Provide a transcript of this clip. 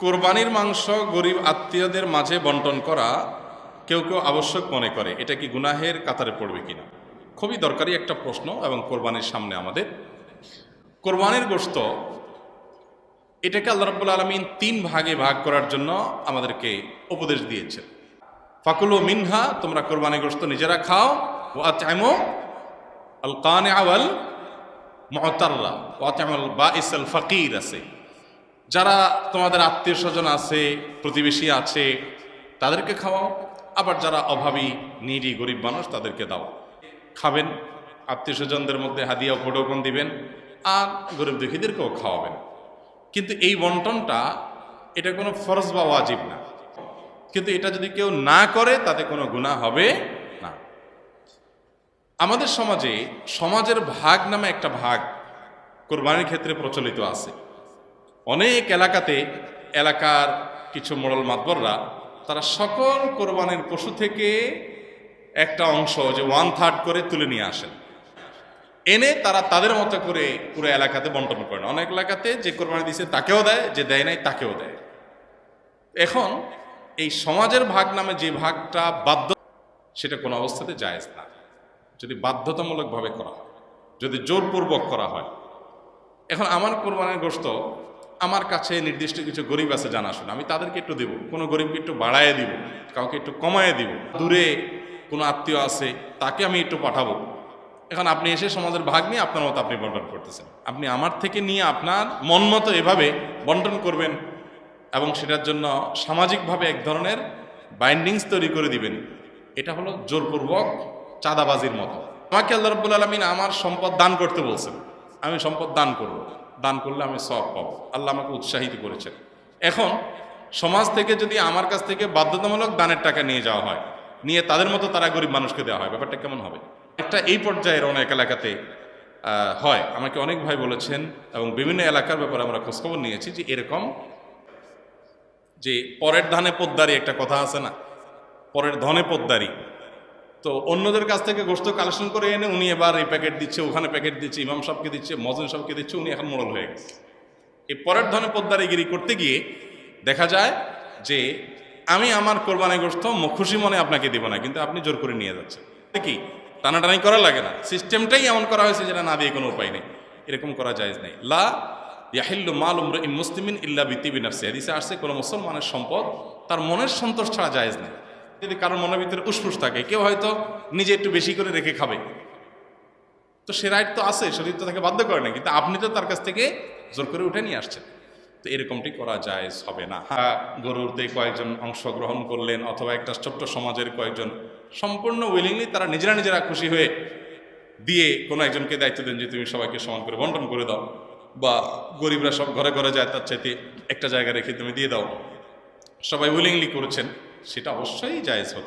কোরবানির মাংস গরিব আত্মীয়দের মাঝে বন্টন করা কেউ কেউ আবশ্যক মনে করে, এটা কি গুনাহের কাতারে পড়বে কিনা? খুবই দরকারি একটা প্রশ্ন। এবং কোরবানির সামনে আমাদের কোরবানির গোশত, এটাকে আল্লাহ রাব্বুল আলামিন 3 ভাগে ভাগ করার জন্য আমাদেরকে উপদেশ দিয়েছেন। ফাকুলু মিনহা, তোমরা কোরবানির গোশত নিজেরা খাও। ওয়া আত'ইমু আল কানিআ ওয়াল মু'তাররা ওয়া আত'ইমুল বাঈস আল ফাকির আছে, যারা তোমাদের আত্মীয় স্বজন আছে, প্রতিবেশী আছে, তাদেরকে খাওয়াও। আবার যারা অভাবী, নিডি, গরিব মানুষ, তাদেরকে দাও। খাবেন, আত্মীয় স্বজনদের মধ্যে হাদিয়া উপঢৌকন দিবেন, আর গরিব দুঃখীদেরকেও খাওয়াবেন। কিন্তু এই বন্টনটা, এটা কোনো ফরজ বা ওয়াজিব না। কিন্তু এটা যদি কেউ না করে তাতে কোনো গুনাহ হবে না। আমাদের সমাজে সমাজের ভাগ নামে একটা ভাগ কোরবানির ক্ষেত্রে প্রচলিত আছে। অনেক এলাকাতে এলাকার কিছু মোড়ল মাতবররা তারা সকল কোরবানির পশু থেকে একটা অংশ, যে 1/3 করে তুলে নিয়ে আসেন, এনে তারা তাদের মতো করে পুরো এলাকাতে বন্টন করেন। অনেক এলাকাতে যে কোরবানি দিয়েছে তাকেও দেয়, যে দেয় নাই তাকেও দেয়। এখন এই সমাজের ভাগ নামে যে ভাগটা বাধ্য, সেটা কোনো অবস্থাতে জায়েজ না। যদি বাধ্যতামূলকভাবে করা হয়, যদি জোরপূর্বক করা হয়। এখন আমার কোরবানির গোশত আমার কাছে নির্দিষ্ট কিছু গরিব আছে জানাশোনা, আমি তাদেরকে একটু দেবো, কোনো গরিবকে একটু বাড়ায় দিব, কাউকে একটু কমায় দিব, দূরে কোনো আত্মীয় আছে তাকে আমি একটু পাঠাবো। এখন আপনি এসে সমাজের ভাগ নিয়ে আপনার মতো আপনি বন্টন করতেছেন। আপনি আমার থেকে নিয়ে আপনার মন মতো এভাবে বন্টন করবেন এবং সেটার জন্য সামাজিকভাবে এক ধরনের বাইন্ডিংস তৈরি করে দিবেন। এটা হলো জোরপূর্বক চাঁদাবাজির মতো। আমাকে আল্লাহ রাব্বুল আলামিন আমার সম্পদ দান করতে বলছেন, আমি সম্পদ দান করব, দান করলে আমি সওয়াব পাবো। আল্লাহ আমাকে উৎসাহিত করেছেন। এখন সমাজ থেকে যদি আমার কাছ থেকে বাধ্যতামূলক দানের টাকা নিয়ে যাওয়া হয়, নিয়ে তাদের মতো তারা গরিব মানুষকে দেওয়া হয়, ব্যাপারটা কেমন হবে? একটা এই পর্যায়ের অনেক এলাকাতে হয়। আমাকে অনেক ভাই বলেছেন এবং বিভিন্ন এলাকার ব্যাপারে আমরা খোঁজখবর নিয়েছি যে এরকম, যে পরের ধানে পোদ্দারি একটা কথা আছে না, পরের ধনে পোদ্দারি। তো অন্যদের কাছ থেকে গোশত কালেকশন করে এনে উনি এবার এই প্যাকেট দিচ্ছে, ওখানে প্যাকেট দিচ্ছে, ইমাম সাহেবকে দিচ্ছে, মজলিস সাহেবকে দিচ্ছে, উনি এখন মোড়ল হয়ে গেছে। এই পরের ধনে পোদ্দারিগিরি করতে গিয়ে দেখা যায় যে আমি আমার কোরবানি গোশত খুশি মনে আপনাকে দিব না, কিন্তু আপনি জোর করে নিয়ে যাচ্ছেন। কি টানাটানি করা লাগে না, সিস্টেমটাই এমন করা হয়েছে যেটা না দিয়ে কোনো উপায় নেই। এরকম করা জায়েজ নেই। লা ইয়াহিল্লু মালু ইমরিইন মুসলিমিন ইল্লা বিতিবি নাফসি, হাদিসে আসছে কোন মুসলমানের সম্পদ তার মনের সন্তোষ ছাড়া জায়েজ নেই। যদি কারোর মনের ভিতরে উসফুস থাকে, কেউ হয়তো নিজে একটু বেশি করে রেখে খাবে, তো সে রাইট তো আছে, শরীর তো তাকে বাধ্য করে না, কিন্তু আপনি তো তার কাছ থেকে জোর করে উঠে নিয়ে আসছেন। তো এরকমটি করা জায়েজ হবে না। গরুতে কয়েকজন অংশগ্রহণ করলেন, অথবা একটা ছোট্ট সমাজের কয়েকজন সম্পূর্ণ উইলিংলি তারা নিজেরা খুশি হয়ে দিয়ে কোনো একজনকে দায়িত্ব দেন যে তুমি সবাইকে সমান করে বন্টন করে দাও, বা গরিবরা সব ঘরে ঘরে যায়, তার চাইতে একটা জায়গা রেখে তুমি দিয়ে দাও, সবাই উইলিংলি করেছেন, সেটা অবশ্যই জায়েজ হতো।